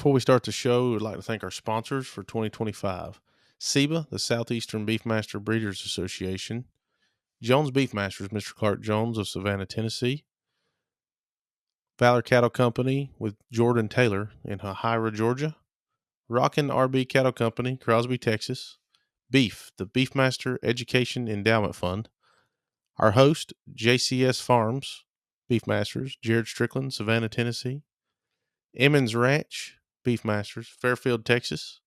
Before we start the show, we'd like to thank our sponsors for 2025. SEBA, the Southeastern Beefmaster Breeders Association. Jones Beefmasters, Mr. Clark Jones of Savannah, Tennessee. Valor Cattle Company with Jordan Taylor in Hahira, Georgia. Rockin' RB Cattle Company, Crosby, Texas. Beef, the Beefmaster Education Endowment Fund. Our host, JCS Farms Beefmasters, Jared Strickland, Savannah, Tennessee. Emmons Ranch Beefmasters, Fairfield, Texas.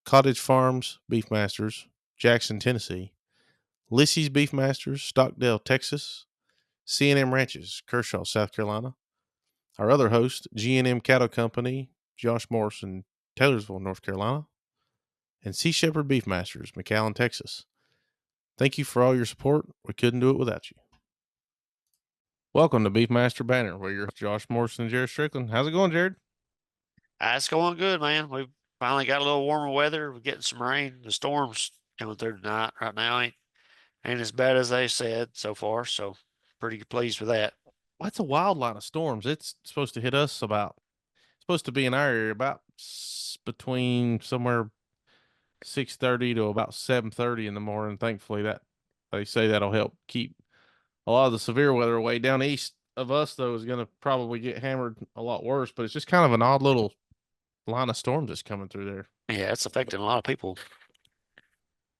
Cottage Farms Beefmasters, Jackson, Tennessee. Lissy's Beefmasters, Stockdale, Texas. C&M Ranches, Kershaw, South Carolina. Our other host, G&M Cattle Company, Josh Morrison, Taylorsville, North Carolina. And Sea Shepherd Beefmasters, McAllen, Texas. Thank you for all your support. We couldn't do it without you. Welcome to Beefmaster Banner, where your host, Josh Morrison and Jared Strickland. How's it going, Jared? It's going good, man. We finally got a little warmer weather. We're getting some rain. The storm's coming through tonight. Right now ain't as bad as they said so far. So pretty pleased with that. Well, that's a wild line of storms. It's supposed to hit us supposed to be in our area about between somewhere 6:30 to about 7:30 in the morning. Thankfully, that they say that'll help keep a lot of the severe weather away. Down east of us, though, is going to probably get hammered a lot worse. But it's just kind of an odd little line of storms that's coming through there. Yeah, it's affecting a lot of people.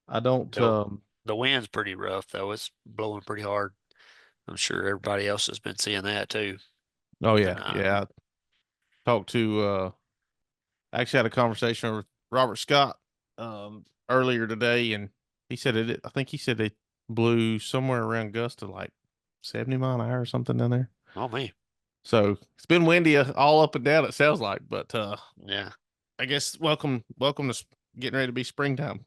I don't. The the wind's pretty rough though. It's blowing pretty hard. I'm sure everybody else has been seeing that too. Oh And yeah, yeah. I talked to. Actually had a conversation with Robert Scott earlier today, and he said it. I think he said it blew somewhere around gusts of like 70 mph or something down there. oh me. So it's been windy all up and down. It sounds like, but Yeah. I guess welcome to getting ready to be springtime.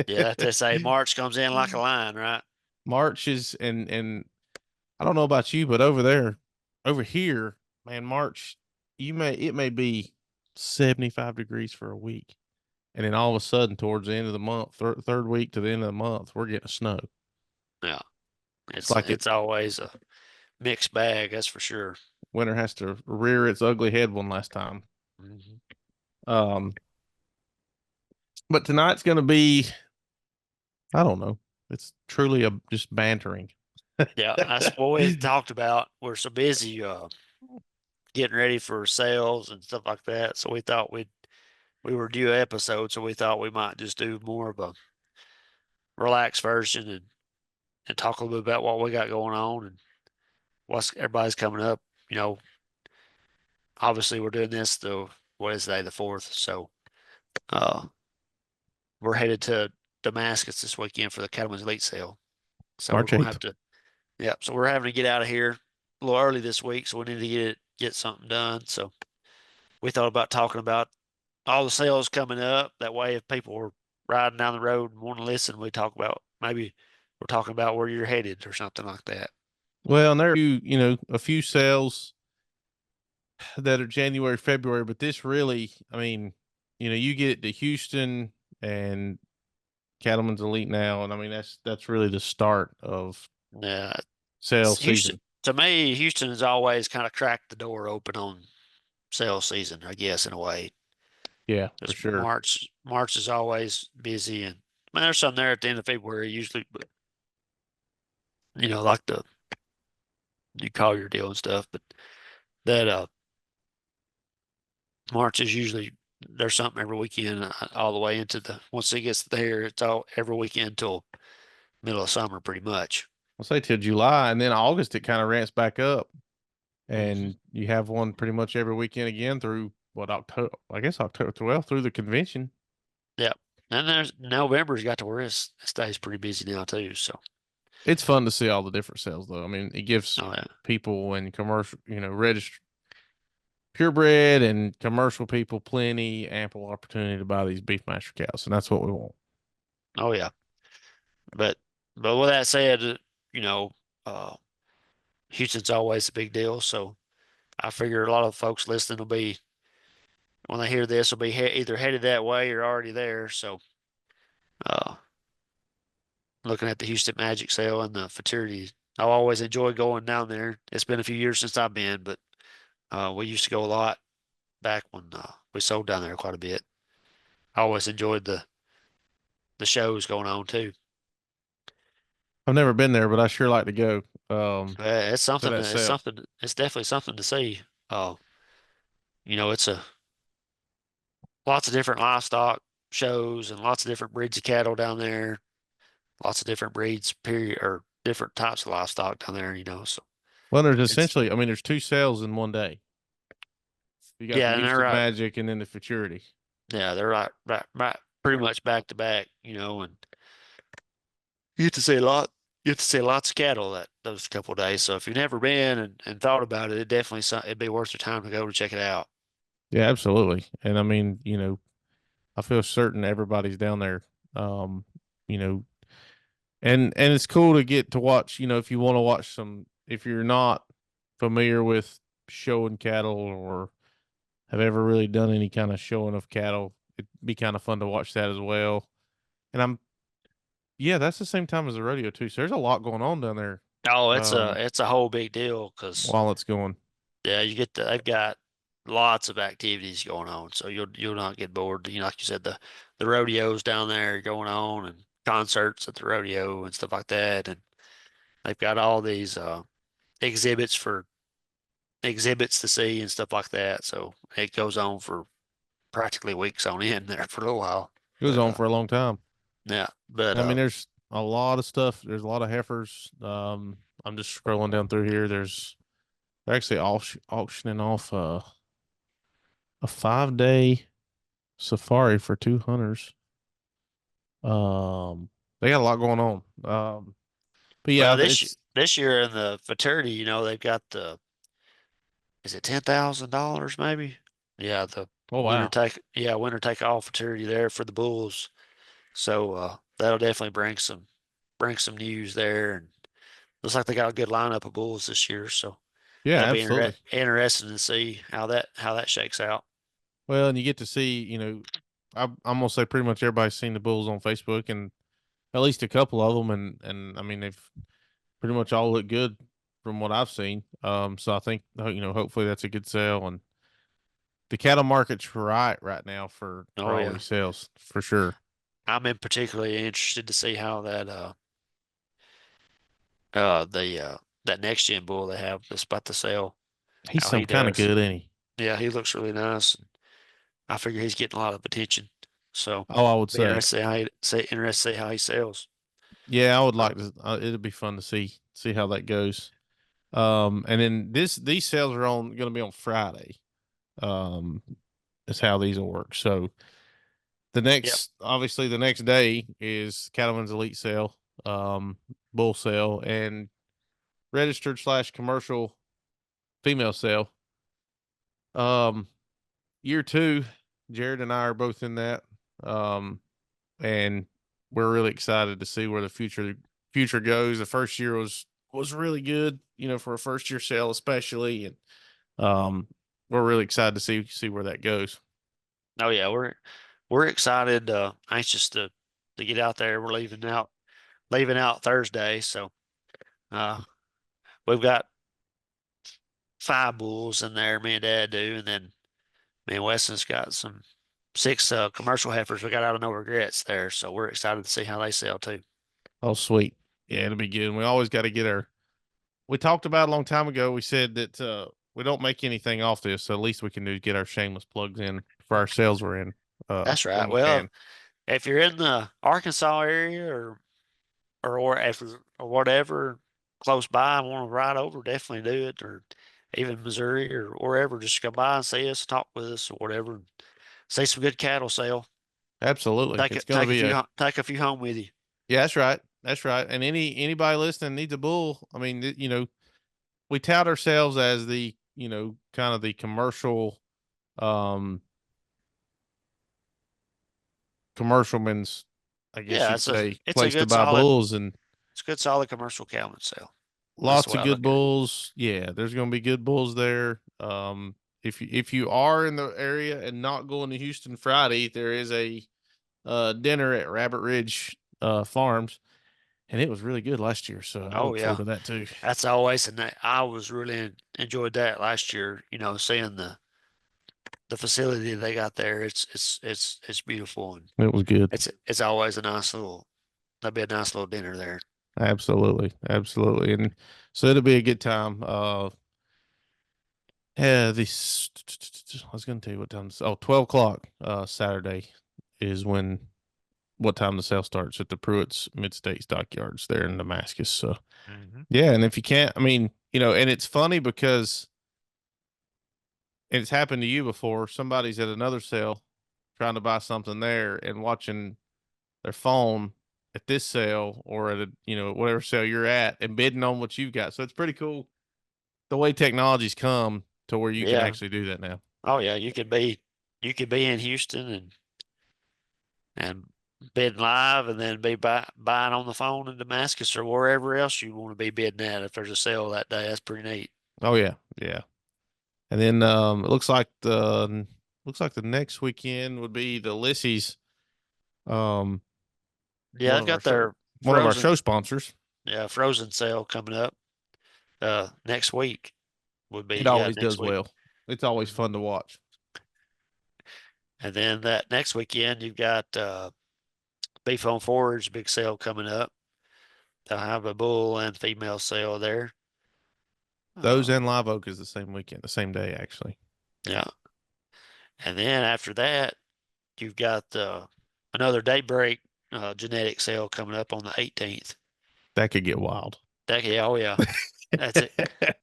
Yeah, they say March comes in like a line, right? March is and I don't know about you, but over here, man, March it may be 75 degrees for a week. And then all of a sudden, towards the end of the month, third week to the end of the month, we're getting snow. Yeah. It's It's like it's always a mixed bag, that's for sure. winter has to rear its ugly head one last time. Mhm. Um, but tonight's going to be, I don't know, it's truly just bantering. Yeah, that's what we talked about. We're so busy getting ready for sales and stuff like that. So we thought we were due an episode, so we thought we might just do more of a relaxed version and talk a little bit about what we got going on and what's everybody's coming up. You know, obviously we're doing this the what is today, the 4th. So uh we're headed to Damascus this weekend for the Cattlemen's Elite Sale. So we're March gonna 8th. have to yeah, so we're having to get out of here a little early this week, so we need to get something done. So we thought about talking about all the sales coming up. That way, if people are riding down the road and want to listen, we talk about maybe we're talking about where you're headed or something like that. Well, and there are a few sales that are January, February, but this really, I mean, you get to Houston and Cattleman's Elite now, and I mean that's really the start of Yeah, sales Houston. season. To me, Houston has always kind of cracked the door open on sales season, I guess, in a way. Yeah, for Just sure. March is always busy, and I mean, there's some there at the end of February usually, but like the you call your deal and stuff. But that March is usually there's something every weekend all the way into the once it gets there, it's all every weekend till middle of summer pretty much. I'll say till July, and then August it kind of ramps back up, Hmm. and you have one pretty much every weekend again through what October? I guess October 12th through the convention. Yep. And there's November's got to where it stays pretty busy now too. So It's fun to see all the different sales, though. I mean, it gives oh yeah. people and commercial, register purebred and commercial people plenty ample opportunity to buy these Beefmaster cows, and that's what we want. Oh yeah. But with that said, you know, uh Houston's always a big deal. So I figure a lot of folks listening will be when they hear this will be either headed that way or already there. So uh looking at the Houston Magic sale and the fraternity. I always enjoy going down there. It's been a few years since I've been, but we used to go a lot. back when we sold down there quite a bit. I always enjoyed the shows going on too. I've never been there, but I sure like to go It's to something. that sale. It's definitely something to see. Uh, it's a lots of different livestock shows and lots of different breeds of cattle down there. Lots of different breeds, period, or different types of livestock down there. So Well, there's it's essentially, I mean, there's two sales in one day. You got the yeah, and they're Houston right. Magic and then the Futurity. Yeah, they're right, pretty much back to back. And you get to see a lot. You get to see lots of cattle that those couple of days. So if you've never been and thought about it, it'd be worth your time to go to check it out. Yeah, absolutely. And I mean, I feel certain everybody's down there. Um, you know, and it's cool to get to watch, if you want to watch some, if you're not familiar with showing cattle or have ever really done any kind of showing of cattle, it'd be kind of fun to watch that as well. And yeah, that's the same time as the rodeo too. So there's a lot going on down there, Oh, um, it's a whole big deal because while it's going. yeah, they've got lots of activities going on, so you'll not get bored. Like you said, the rodeos down there going on and concerts at the rodeo and stuff like that, and they've got all these exhibits for exhibits to see and stuff like that. So it goes on for practically weeks on end there for a little while. It goes But on for a long time. yeah, but I mean, there's a lot of stuff. There's a lot of heifers. I'm just scrolling down through here. They're actually auctioning off a 5-day safari for two hunters. Um, they got a lot going on. But well, yeah, it's this year in the fraternity, they've got the is it $10,000 maybe? Yeah, the oh wow, winner take all fraternity there for the Bulls. So that'll definitely bring some news there, and looks like they got a good lineup of Bulls this year. So yeah, that'll be absolutely. interesting to see how that shakes out. Well, and you get to see, I'm gonna say pretty much everybody's seen the Bulls on Facebook, and at least a couple of them, and I mean they've pretty much all look good from what I've seen. So I think hopefully that's a good sale, and the cattle market's right now for Oh all yeah, these sales for sure. I'm in particularly interested to see how that next gen bull they have that's about to sell, He's how some he kind of does. good, ain't he? Yeah, he looks really nice. I figure he's getting a lot of attention. So Oh, I would be say, interested to see how he sells. yeah, I would Uh, like to. It'd be fun to see how that goes. And then these sales are on going to be on Friday. Um, is how these will work. So yep. obviously the next day is Cattleman's Elite Sale, bull sale, and registered slash commercial female sale. Um, year two, Jared and I are both in that. Um, and we're really excited to see where the future goes. The first year was really good, for a first year sale especially, and um, we're really excited to see where that goes. Oh yeah, we're excited, anxious to get out there. We're leaving out Thursday, so uh we've got 5 bulls in there, me and Dad do, and then me and Weston's got some 6 commercial heifers we got out of no regrets there. So we're excited to see how they sell too. Oh, sweet, yeah, it'll be good. And we always got to get our. We talked about a long time ago. We said that we don't make anything off this, so at least we can do is get our shameless plugs in for our sales we're in That's right. when we Well, can. if you're in the Arkansas area or if or whatever close by and want to ride over, definitely do it. Or even Missouri or wherever, just come by and see us, talk with us or whatever, and see some good cattle sale. Absolutely, it's going to be a. Take a few home with you. Yeah, that's right. That's right. And anybody listening needs a bull. I mean, we tout ourselves as the, kind of the commercial, um, commercialman's, I guess Yeah, you'd say, it's a place to good buy solid bulls and it's a good solid commercial cattleman sale. That's the lots way of I good look at it. bulls. Yeah, there's going to be good bulls there. If you are in the area and not going to Houston Friday, there is a dinner at Rabbit Ridge Farms, and it was really good last year. So I Oh look forward yeah, to that too. that's always and I was really enjoyed that last year. Seeing the facility they got there. It's beautiful, and It was good. it's always a nice little. That'd be a nice little dinner there. Absolutely. Absolutely. And so it'll be a good time. Yeah, this I was gonna tell you what time. 12 o'clock Saturday is what time the sale starts at the Pruitt's Mid-States Dockyards there in Damascus. So yeah, and if you can't, I mean, and it's funny because it's happened to you before. Somebody's at another sale trying to buy something there and watching their phone at this sale or at whatever sale you're at and bidding on what you've got. So it's pretty cool the way technology's come to where you can Yeah. actually do that now. Oh yeah, you could be in Houston and bid live, and then be buying on the phone in Damascus or wherever else you want to be bidding at if there's a sale that day. That's pretty neat. Oh yeah, yeah. And then it looks like the next weekend would be the Lissy's, um, Yeah, one they've of our got their one of our show frozen sponsors. frozen sale coming up next week would be It yeah always next does week. well. It's always Mhm. fun to watch. And then that next weekend you've got Beef on Forage big sale coming up. They'll have a bull and female sale there. Those Uh, and Live Oak is the same weekend, the same day actually. yeah. And then after that, you've got another Daybreak genetic sale coming up on the 18th. That could get wild. Yeah, oh yeah, that's it.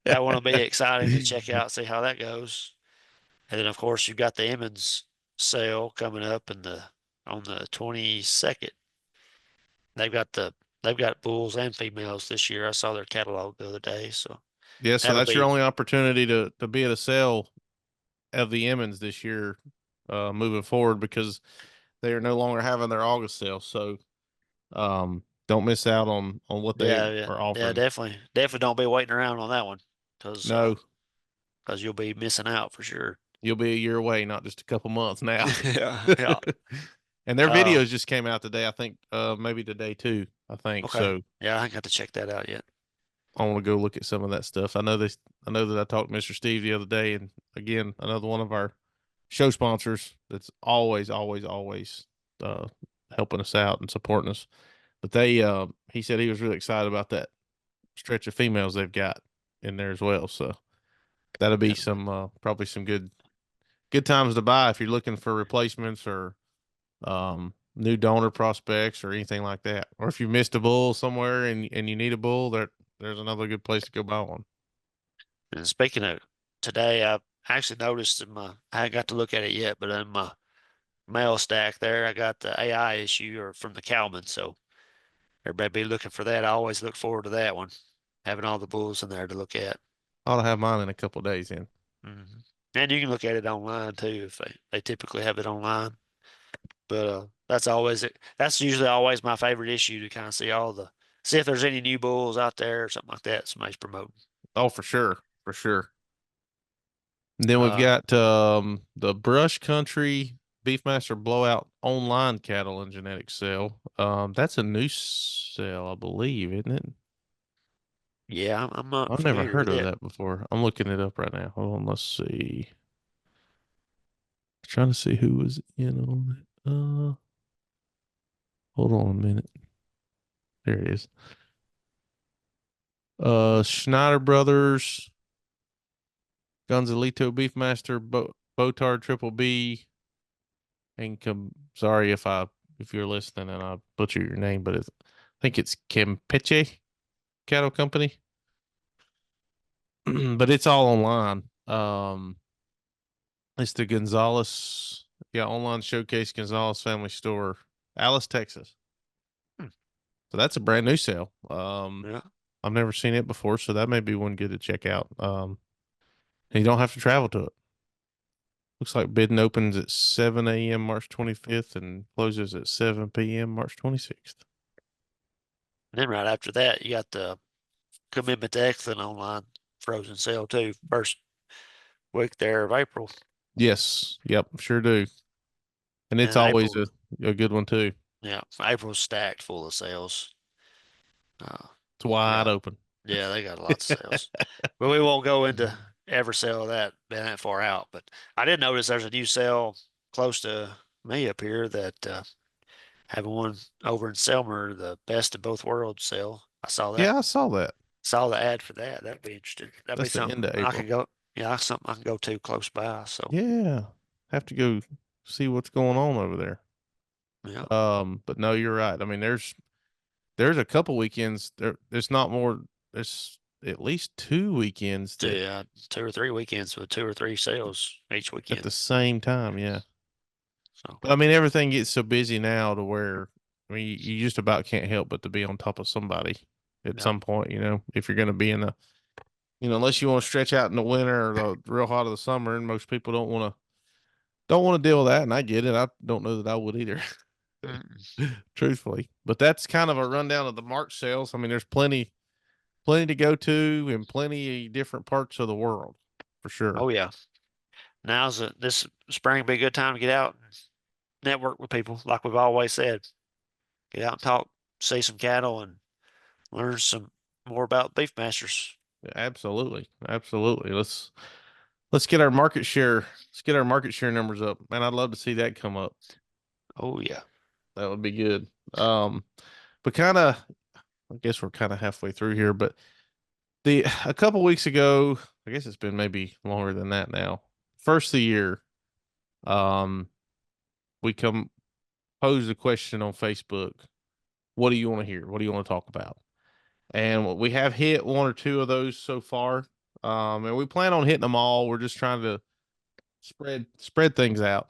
That one will be exciting to check out, see how that goes. And then of course you've got the Emmons sale coming up on the 22nd. They've got they've got bulls and females this year. I saw their catalog the other day, so Yeah, so that'll that's your be only opportunity to be at a sale of the Emmons this year, moving forward because they are no longer having their August sale. So don't miss out on what they yeah, are yeah, offering. definitely don't be waiting around on that one because No, you'll be missing out for sure. you'll be a year away, not just a couple months now. Yeah, yeah. And their Uh, videos just came out today. I think maybe today too. I think okay. so. Yeah, I ain't got to check that out yet. I want to go look at some of that stuff. I know that I talked to Mr. Steve the other day, and again, another one of our show sponsors that's always, always, always uh, helping us out and supporting us. But he said he was really excited about that stretch of females they've got in there as well. So that'll be Yeah. some probably some good times to buy if you're looking for replacements or new donor prospects or anything like that. Or if you missed a bull somewhere and you need a bull, there's another good place to go buy one. And speaking of today, I actually noticed I haven't got to look at it yet, but in my mail stack there, I got the AI issue or from the Cowman. So everybody be looking for that. I always look forward to that one, having all the bulls in there to look at. I'll have mine in a couple of days in. hmm And you can look at it online too if they typically have it online. But that's usually always my favorite issue to kind of see if there's any new bulls out there or something like that somebody's promoting. Oh, for sure. For sure. And then we've Uh, got the Brush Country Beefmaster Blowout online cattle and genetics sale. That's a new sale, I believe, isn't it? yeah, I'm not I've never familiar heard with of it. that before. I'm looking it up right now. Hold on, let's see. Trying to see who was in on it. Hold on a minute. There it is. Schneider Brothers, Gonzalito Beefmaster, Botard Triple B, and sorry if you're listening and I butcher your name, but I think it's Campeche Cattle Company. But it's all online. It's the Gonzalez, yeah, online showcase Gonzalez Family Store, Alice, Texas. Hmm, So that's a brand new sale. yeah. I've never seen it before, so that may be one good to check out. And you don't have to travel to it. Looks like bidding opens at 7 a.m. March 25th and closes at 7 p.m. March 26th. And then right after that, you got the Commitment to Excellence online frozen sale too. First week there of April. Yes. Yep. Sure do. And it's And always April, a good one too. yeah, April's stacked full of sales. Uh, It's wide yeah, open. yeah, they got lots of sales. But we won't go into ever sell that been that far out. But I did notice there's a new sale close to me up here that having one over in Selmer, the best of both worlds sale. I saw that. Yeah, I saw that. Saw the ad for that. That'd be interesting. That'd be That's the end something of I April. could go. Yeah, that's something I can go to close by. So Yeah, have to go see what's going on over there. yeah, But no, you're right. I mean, there's a couple weekends there. There's not more. There's at least 2 weekends that yeah, 2 or 3 weekends with 2 or 3 sales each at weekend. the same time. Yeah. So But I mean, everything gets so busy now to where, I mean, you just about can't help but to be on top of somebody at yeah, some point, if you're going to be in unless you want to stretch out in the winter or the real hot of the summer, and most people don't want to deal with that. And I get it. I don't know that I would either, mm, truthfully, but that's kind of a rundown of the March sales. I mean, there's plenty to go to in plenty of different parts of the world for sure. oh yeah. This spring be a good time to get out and network with people, like we've always said. Get out and talk, see some cattle, and learn some more about Beefmasters. Absolutely. Absolutely. Let's get our market share. Let's get our market share numbers up. Man, I'd love to see that come up. Oh yeah. That would be good. But kind of, I guess we're kind of halfway through here. But a couple weeks ago, I guess it's been maybe longer than that now. First of the year, um, we posed a question on Facebook. What do you want to hear? What do you want to talk about? And we have hit one or two of those so far. And we plan on hitting them all. We're just trying to spread things out.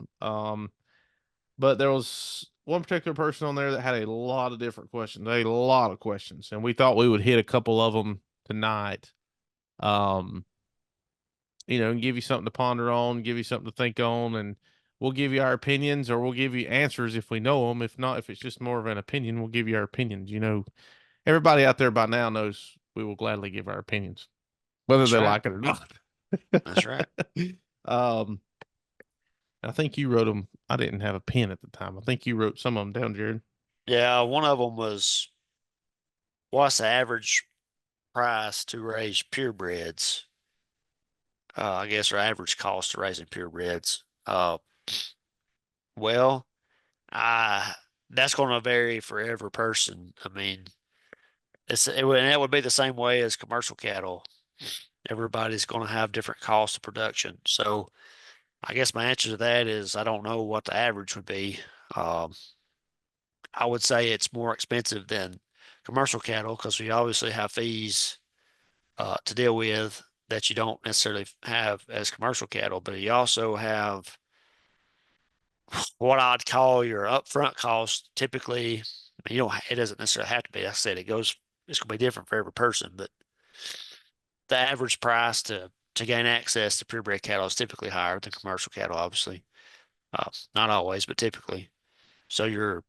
But there was one particular person on there that had a lot of different questions, a lot of questions, and we thought we would hit a couple of them tonight. Um, and give you something to ponder on, give you something to think on, and we'll give you our opinions, or we'll give you answers if we know them. If not, if it's just more of an opinion, we'll give you our opinions. Everybody out there by now knows we will gladly give our opinions, whether That's they right. like it or not. That's right. um, I think you wrote them. I didn't have a pen at the time. I think you wrote some of them down, Jared. Yeah, one of them was what's the average price to raise purebreds? I guess our average cost of raising purebreds. Well, I that's going to vary for every person. I mean, and that would be the same way as commercial cattle. Everybody's going to have different costs of production. So I guess my answer to that is I don't know what the average would be. Um, I would say it's more expensive than commercial cattle because we obviously have fees to deal with that you don't necessarily have as commercial cattle, but you also have what I'd call your upfront cost. Typically, you don't, it doesn't necessarily have to be. Like I said, it's going to be different for every person, but the average price to gain access to purebred cattle is typically higher than commercial cattle, obviously. Not always, but typically. So your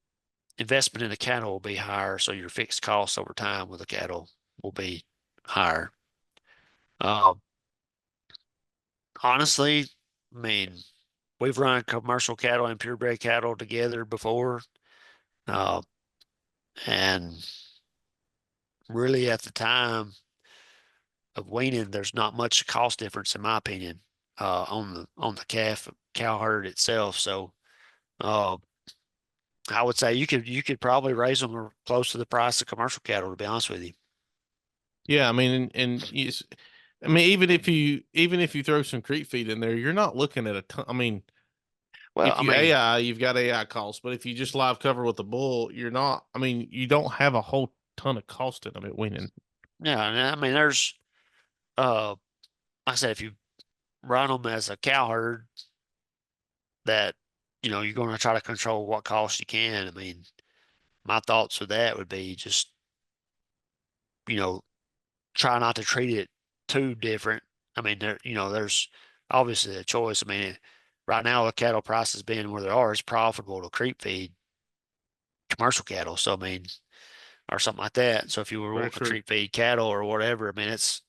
investment in the cattle will be higher, so your fixed costs over time with the cattle will be higher. Um, Honestly, I mean, we've run commercial cattle and purebred cattle together before, uh, and really at the time of weaning, there's not much cost difference in my opinion on the calf cow herd itself. So uh, I would say you could probably raise them close to the price of commercial cattle, to be honest with you. Yeah, I mean, and yes, I mean, even if you throw some creep feed in there, you're not looking at a ton. I mean, Well, if I you mean, AI, you've got AI costs, but if you just live cover with the bull, you're not. I mean, you don't have a whole ton of cost in them at winning. yeah, and I mean, there's like I said, if you run them as a cow herd, that you're going to try to control what cost you can. I mean, my thoughts with that would be just you know try not to treat it too different. I mean, there's obviously a choice. I mean, right now the cattle prices being where they are, it's profitable to creep feed commercial cattle. So I mean, or something like that. So if you were Very wanting to true. creep feed cattle or whatever, I mean, it's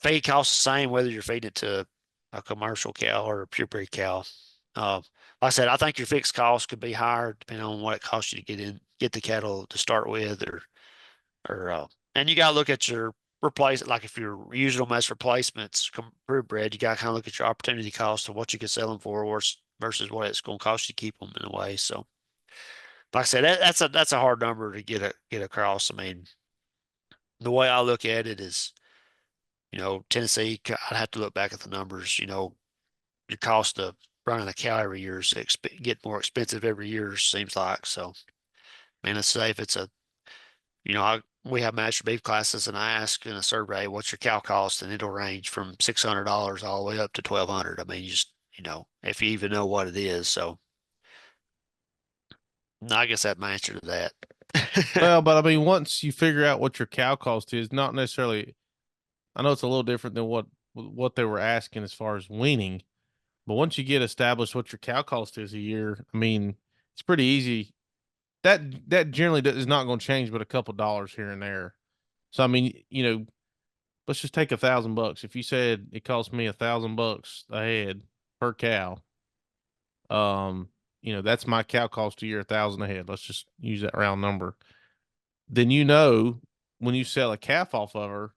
feed costs the same whether you're feeding it to a commercial cow or a purebred cow. Like I said, I think your fixed cost could be higher depending on what it costs you to get the cattle to start with, or and you got to look at your replace it. Like if you're using them as replacements, purebred, you got to kind of look at your opportunity cost of what you could sell them for versus what it's going to cost you to keep them in a way. So, like I said, that's a hard number to get across. I mean, the way I look at it is, Tennessee, I'd have to look back at the numbers. Your cost of running a cow every year is get more expensive every year, seems like. So, I mean, let's say if it's we have master beef classes, and I ask in a survey, what's your cow cost? And it'll range from $600 all the way up to 1,200. I mean, you just, if you even know what it is. So I guess that's my answer to that. Well, but I mean, once you figure out what your cow cost is, not necessarily. I know it's a little different than what they were asking as far as weaning, but once you get established what your cow cost is a year, I mean, it's pretty easy. That generally is not going to change, but a couple dollars here and there. So I mean, let's just take $1,000. If you said it cost me $1,000 a head per cow, that's my cow cost a year, 1,000 a head. Let's just use that round number. Then when you sell a calf off of her,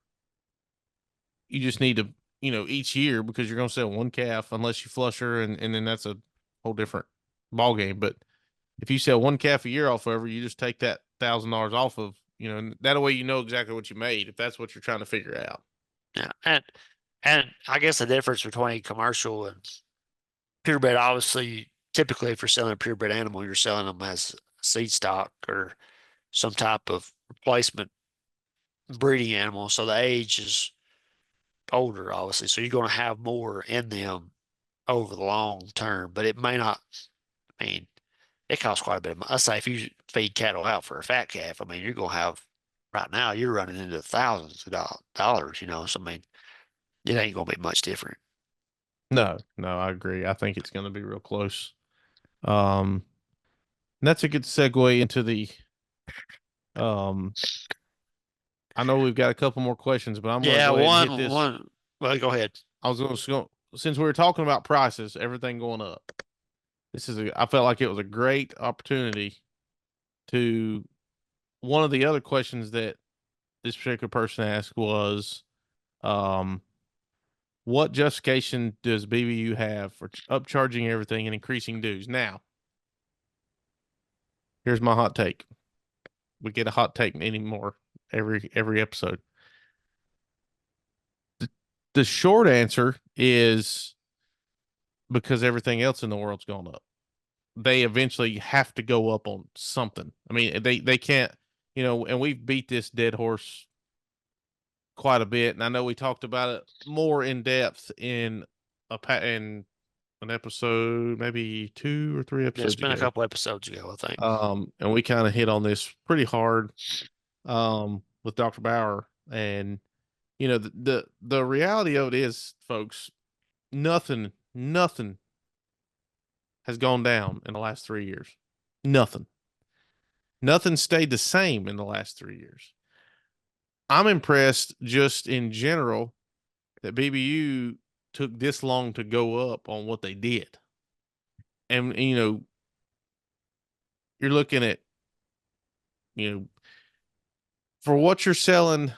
you just need to, each year, because you're going to sell one calf unless you flush her, and then that's a whole different ball game. But if you sell one calf a year off of her, you just take that $1,000 off of, and that way you know exactly what you made if that's what you're trying to figure out. Yeah, and I guess the difference between commercial and purebred, obviously, typically if you're selling a purebred animal, you're selling them as seed stock or some type of replacement breeding animal. So the age is older, obviously. So you're going to have more in them over the long term, but it may not. I mean, it costs quite a bit of money. Let's say if you feed cattle out for a fat calf, I mean, you're going to have right now you're running into thousands of dollars. So I mean, it ain't going to be much different. No, I agree. I think it's going to be real close. Um, that's a good segue into the. Um, I know we've got a couple more questions, but I'm going to Yeah, go ahead and hit this. one. Well, go ahead. I was going to since we were talking about prices, everything going up. I felt like it was a great opportunity to. One of the other questions that this particular person asked was, what justification does BBU have for upcharging everything and increasing dues? Now, here's my hot take. We get a hot take anymore every episode. The short answer is because everything else in the world's gone up. They eventually have to go up on something. I mean, they can't, and we've beat this dead horse quite a bit, and I know we talked about it more in depth in an episode, maybe 2 or 3 episodes. It's been a couple episodes ago, I think. And we kind of hit on this pretty hard, with Dr. Bauer, and the reality of it is, folks, nothing has gone down in the last 3 years. Nothing stayed the same in the last 3 years. I'm impressed just in general that BBU took this long to go up on what they did. And, you're looking at, for what you're selling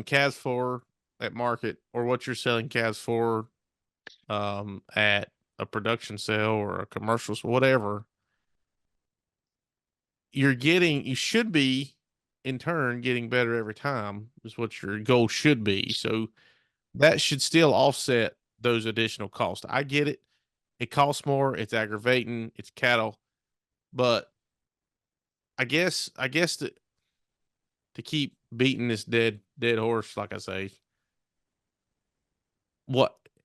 calves for at market, or what you're selling calves for at a production sale or a commercial, whatever, you should be in turn getting better every time, is what your goal should be. So that should still offset those additional costs. I get it. It costs more. It's aggravating. It's cattle. But I guess to keep beating this dead horse, like I say,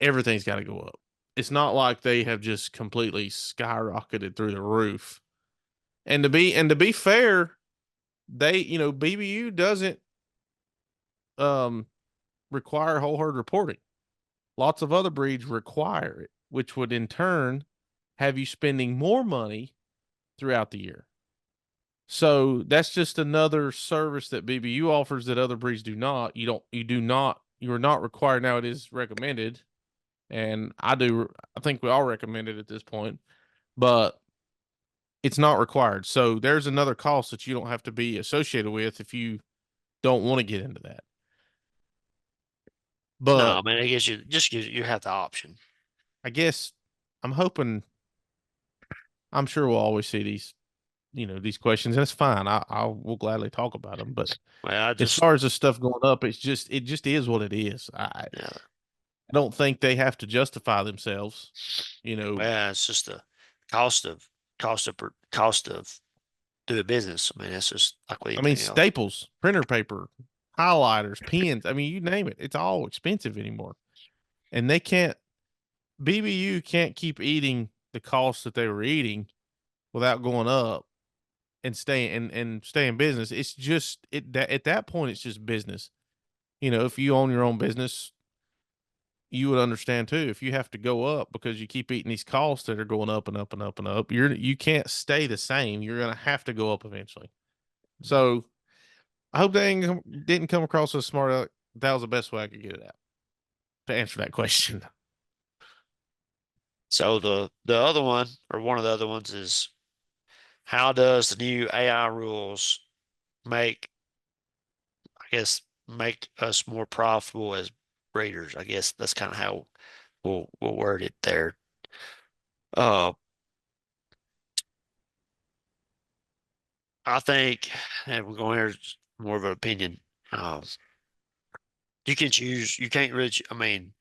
everything's got to go up. It's not like they have just completely skyrocketed through the roof. And to be fair, they, BBU doesn't require whole herd reporting. Lots of other breeds require it, which would in turn have you spending more money throughout the year. So that's just another service that BBU offers that other breeds do not. You are not required. Now it is recommended, and I think we all recommend it at this point, but it's not required. So there's another cost that you don't have to be associated with if you don't want to get into that. No, I But mean, it gives you just gives you have the option. I guess I'm hoping, I'm sure we'll always see these, these questions, and it's fine. I will gladly talk about them. But Well, I as just far as the stuff going up, it just is what it is. I yeah. don't think they have to justify themselves. You know, Well, it's just the cost of cost of doing business. I mean, it's just like with I mean, anything else. staples, printer paper, highlighters, pens. I mean, you name it. It's all expensive anymore, and they can't. BBU can't keep eating the costs that they were eating without going up and stay in business. It's just that at that point it's just business. If you own your own business, you would understand too. If you have to go up because you keep eating these costs that are going up and up and up and up, you can't stay the same. You're gonna have to go up eventually. So I hope they didn't come across as smart. That was the best way I could get it out to answer that question. So the other one, or one of the other ones, is how does the new AI rules make, I guess, make us more profitable as breeders? I guess that's kind of how we'll word it there. Uh, I think, and we're going here more of an opinion. Um, you can choose. You can't really. I mean,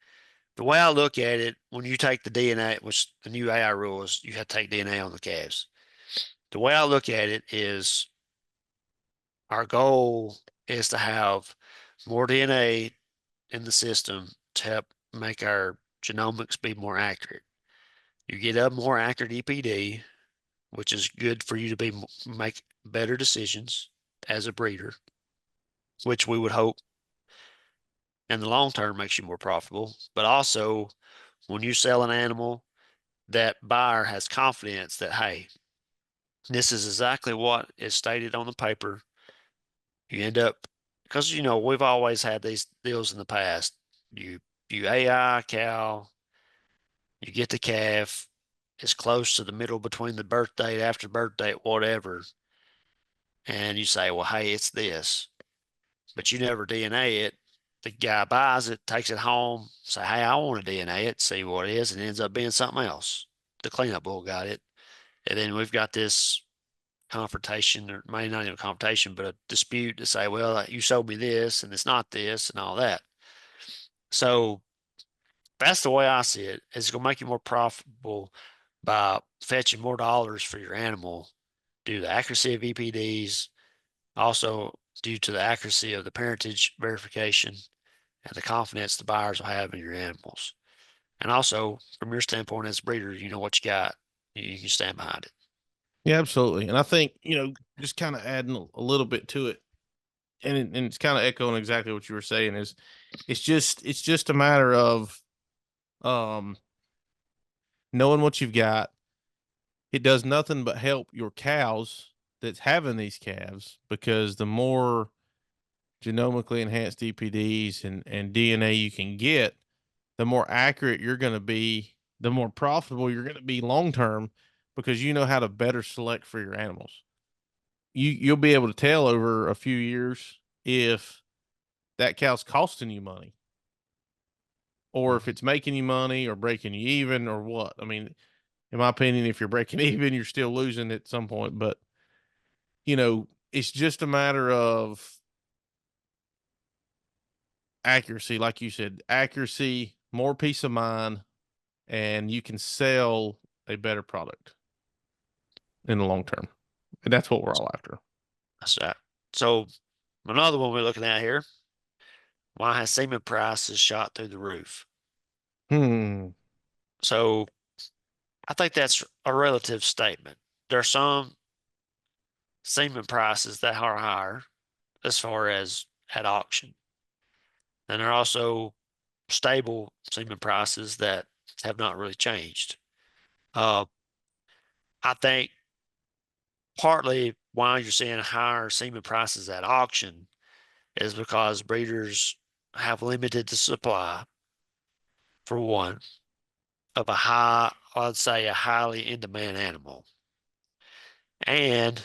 the way I look at it, when you take the DNA, which the new AI rules, you have to take DNA on the calves. The way I look at it is our goal is to have more DNA in the system to help make our genomics be more accurate. You get a more accurate EPD, which is good for you to be make better decisions as a breeder, which we would hope in the long term makes you more profitable. But also, when you sell an animal, that buyer has confidence that, hey, this is exactly what is stated on the paper. You end up, because we've always had these deals in the past. You AI cow, you get the calf, it's close to the middle between the birth date, after birth date, whatever, and you say, well, hey, it's this, but you never DNA it. The guy buys it, takes it home, say, hey, I want to DNA it, see what it is, and it ends up being something else. The cleanup bull got it, and then we've got this confrontation, or maybe not even a confrontation, but a dispute to say, well, you sold me this and it's not this and all that. So that's the way I see it. It's going to make you more profitable by fetching more dollars for your animal due to the accuracy of EPDs, also due to the accuracy of the parentage verification and the confidence the buyers will have in your animals. And also, from your standpoint as a breeder, you know what you got. You can stand behind it. Yeah, absolutely. And I think, just kind of adding a little bit to it, and it's kind of echoing exactly what you were saying, is it's just a matter of um knowing what you've got. It does nothing but help your cows that's having these calves, because the more genomically enhanced EPDs and DNA you can get, the more accurate you're going to be, the more profitable you're going to be long term, because you know how to better select for your animals. You'll be able to tell over a few years if that cow's costing you money, or if Mhm. it's making you money or breaking you even, or what. I mean, in my opinion, if you're breaking even, you're still losing at some point. But it's just a matter of accuracy, like you said, accuracy, more peace of mind, and you can sell a better product in the long term. And that's what we're all after. That's that. So another one we're looking at here, why has semen prices shot through the roof? Hmm. So I think that's a relative statement. There are some semen prices that are higher as far as at auction. And there are also stable semen prices that have not really changed. Uh, I think partly why you're seeing higher semen prices at auction is because breeders have limited the supply, for one, of I'd say a highly in demand animal. And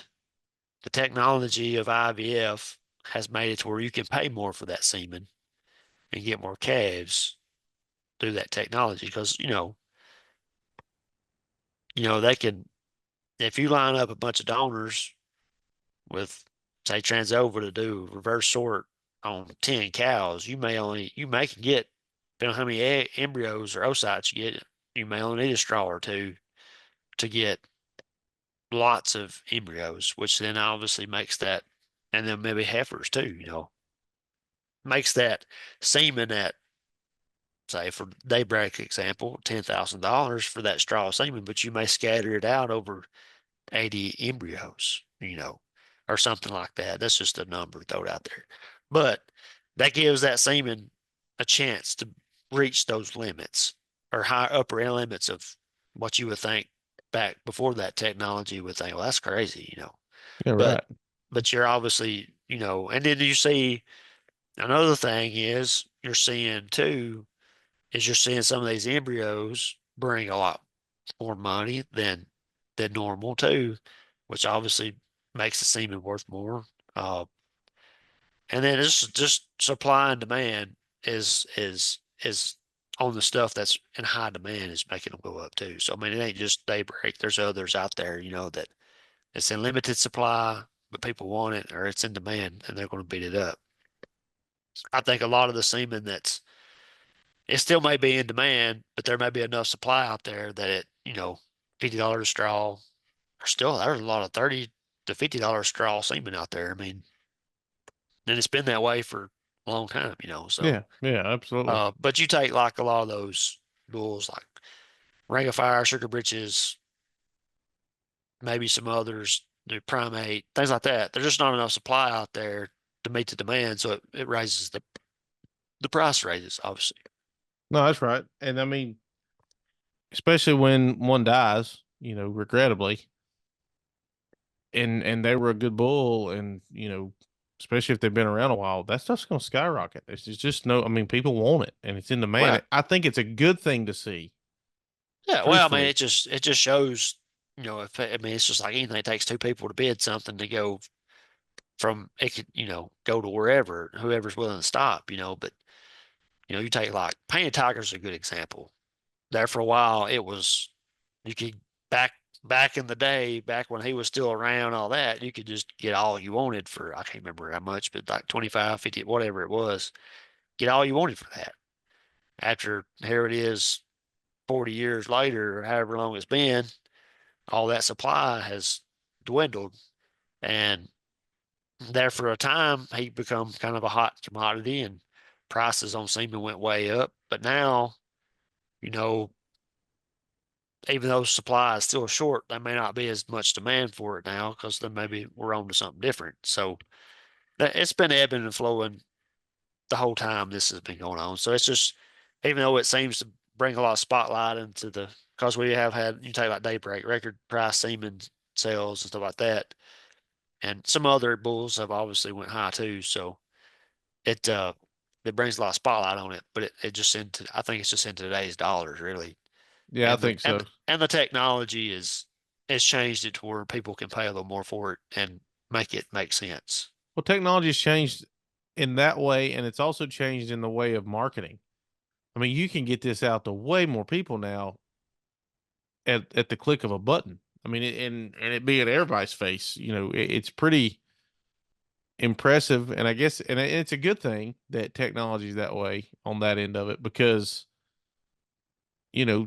the technology of IVF has made it to where you can pay more for that semen and get more calves through that technology. Because they can, if you line up a bunch of donors with, say, Transova to do reverse sort on 10 cows, you may can get, depending on how many embryos or oocytes you get, you may only need a straw or two to get lots of embryos, which then obviously makes that, and then maybe heifers too, makes that semen at, say, for Daybreak example, $10,000 for that straw semen, but you may scatter it out over 80 embryos, or something like that. That's just a number thrown out there. But that gives that semen a chance to reach those limits or high upper end limits of what you would think back before that technology would think, well, that's crazy. Yeah, But right. but you're obviously, and then you see another thing is you're seeing some of these embryos bring a lot more money than normal too, which obviously makes the semen worth more. And then it's just supply and demand is on the stuff that's in high demand is making them go up too. So I mean, it ain't just Daybreak. There's others out there, that it's in limited supply, but people want it, or it's in demand and they're going to beat it up. I think a lot of the semen it still may be in demand, but there may be enough supply out there that $50 a straw, or still there's a lot of $30 to $50 straw semen out there. I mean, and it's been that way for a long time. So, Yeah, yeah, absolutely. but you take like a lot of those bulls, like Ring of Fire, Sugar Britches, maybe some others, the Primate, things like that. There's just not enough supply out there to meet the demand, so it raises the price raises, obviously. No, that's right. And I mean, especially when one dies, regrettably, and they were a good bull, and especially if they've been around a while, that stuff's going to skyrocket. There's just no, I mean, people want it, and it's in Well, demand. I think it's a good thing to see, yeah, well, I mean, truthfully. it just shows, if I mean, it's just like anything. It takes two people to bid something to go from it could, go to wherever, whoever's willing to stop, but you take like Painted Tiger's a good example. There for a while, it was you could back in the day, back when he was still around, all that, you could just get all you wanted for I can't remember how much, but like 25, 50, whatever it was, get all you wanted for that. After here it is 40 years later, or however long it's been, all that supply has dwindled. And there for a time, he become kind of a hot commodity and prices on semen went way up. But now, you know, even though supply is still short, there may not be as much demand for it now because then maybe we're on to something different. So it's been ebbing and flowing the whole time this has been going on. So it's just, even though it seems to bring a lot of spotlight into because we have had, you take like Daybreak, record price semen sales and stuff like that. And some other bulls have obviously went high too. So it, uh, it brings a lot of spotlight on it, but it just into, I think it's just in today's dollars really. Yeah, I And think so. the technology has changed it to where people can pay a little more for it and make it make sense. Well, technology has changed in that way, and it's also changed in the way of marketing. I mean, you can get this out to way more people now at the click of a button. I mean, and it be at everybody's face. It's pretty impressive, and I guess, and it's a good thing that technology is that way on that end of it because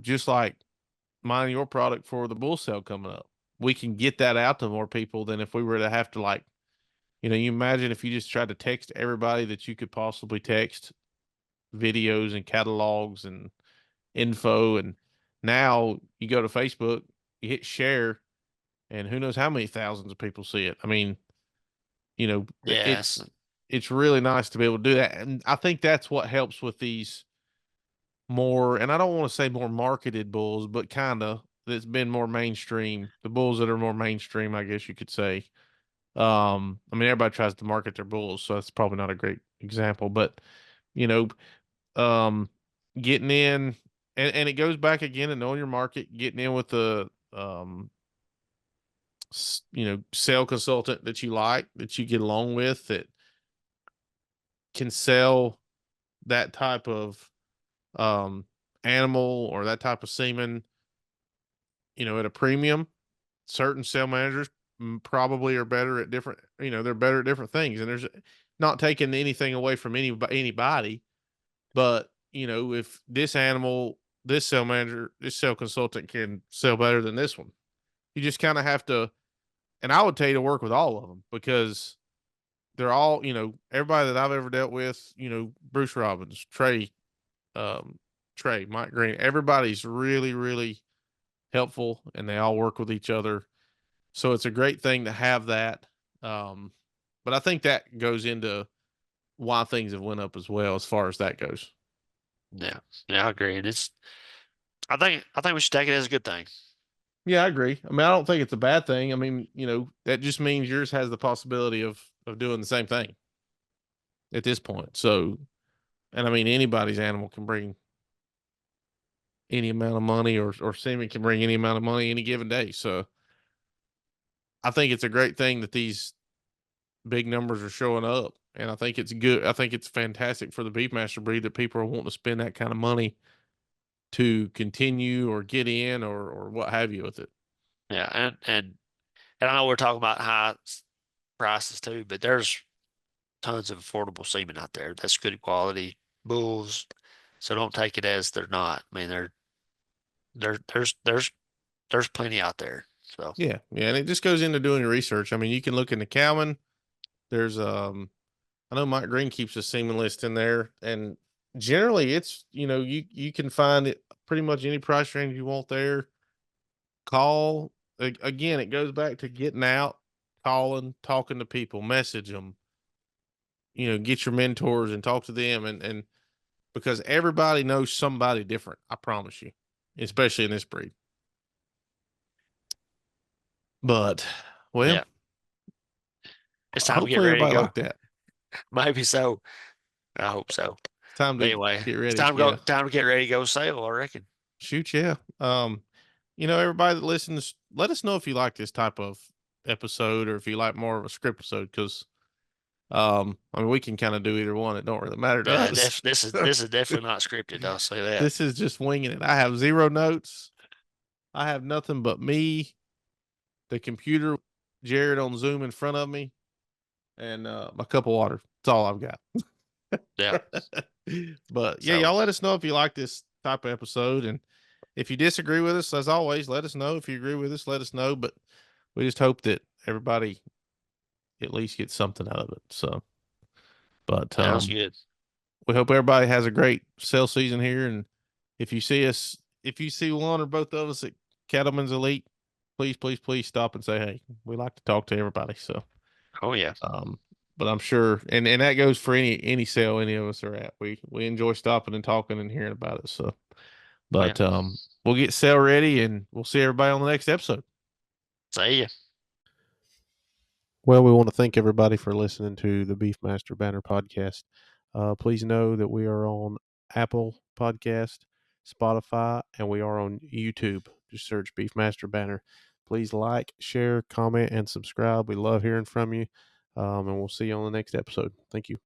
just like mine your product for the bull sale coming up, we can get that out to more people than if we were to have to like, you imagine if you just tried to text everybody that you could possibly text videos and catalogs and info, and now you go to Facebook, you hit share, and who knows how many thousands of people see it. I mean, Yes. it's really nice to be able to do that, and I think that's what helps with these more, and I don't want to say more marketed bulls, but kind of that's been more mainstream. The bulls that are more mainstream, I guess you could say. I mean, everybody tries to market their bulls, so that's probably not a great example, but you know, um, getting in, and it goes back again and knowing your market, getting in with the sale consultant that you like, that you get along with, that can sell that type of animal or that type of semen, at a premium, certain sale managers probably are better at different, they're better at different things. And there's not taking anything away from anybody, but if this animal, this sale manager, this sale consultant can sell better than this one, you just kind of have to. And I would tell you to work with all of them because they're all, everybody that I've ever dealt with, Bruce Robbins, Trey, Mike Green, everybody's really, really helpful and they all work with each other. So it's a great thing to have that. But I think that goes into why things have went up as well as far as that goes. Yeah, I agree. And I think we should take it as a good thing. Yeah, I agree. I mean, I don't think it's a bad thing. I mean, that just means yours has the possibility of doing the same thing at this point. So, and I mean, anybody's animal can bring any amount of money, or semen can bring any amount of money any given day. So, I think it's a great thing that these big numbers are showing up, and I think it's good. I think it's fantastic for the Beefmaster breed that people are wanting to spend that kind of money to continue or get in or what have you with it. Yeah, and I know we're talking about high prices too, but there's tons of affordable semen out there. That's good quality bulls. So don't take it as they're not. I mean, there's plenty out there. So Yeah, and it just goes into doing your research. I mean, you can look into Cowman. There's I know Mike Green keeps a semen list in there, and generally it's you can find it pretty much any price range you want there. Call again. It goes back to getting out, calling, talking to people, message them. Get your mentors and talk to them, and because everybody knows somebody different. I promise you, especially in this breed. But well, yeah, it's time to get hopefully ready to everybody go. like that. Maybe so. I hope so. It's time But to anyway, get it's ready. time to Yeah. go. Time to get ready to go sail. I reckon. Shoot, yeah. Everybody that listens, let us know if you like this type of episode or if you like more of a script episode, because I mean we can kind of do either one. It don't really matter to Yeah, us. this is definitely not scripted. I'll say that. This is just winging it. I have zero notes. I have nothing but me, the computer, Jared on Zoom in front of me, and my cup of water. That's all I've got. Yeah. But yeah, So y'all let us know if you like this type of episode, and if you disagree with us, as always, let us know. If you agree with us, let us know. But we just hope that everybody at least gets something out of it. So, but sounds good. we hope everybody has a great sale season here. And if you see us, if you see one or both of us at Cattleman's Elite, please, please, please stop and say, hey, we like to talk to everybody. So, Oh yeah. but I'm sure, and that goes for any sale any of us are at. We enjoy stopping and talking and hearing about it. So, Oh yeah. but we'll get sale ready and we'll see everybody on the next episode. See ya. Well, we want to thank everybody for listening to the Beefmaster Banner podcast. Please know that we are on Apple Podcast, Spotify, and we are on YouTube. Just search Beefmaster Banner. Please like, share, comment, and subscribe. We love hearing from you. And we'll see you on the next episode. Thank you.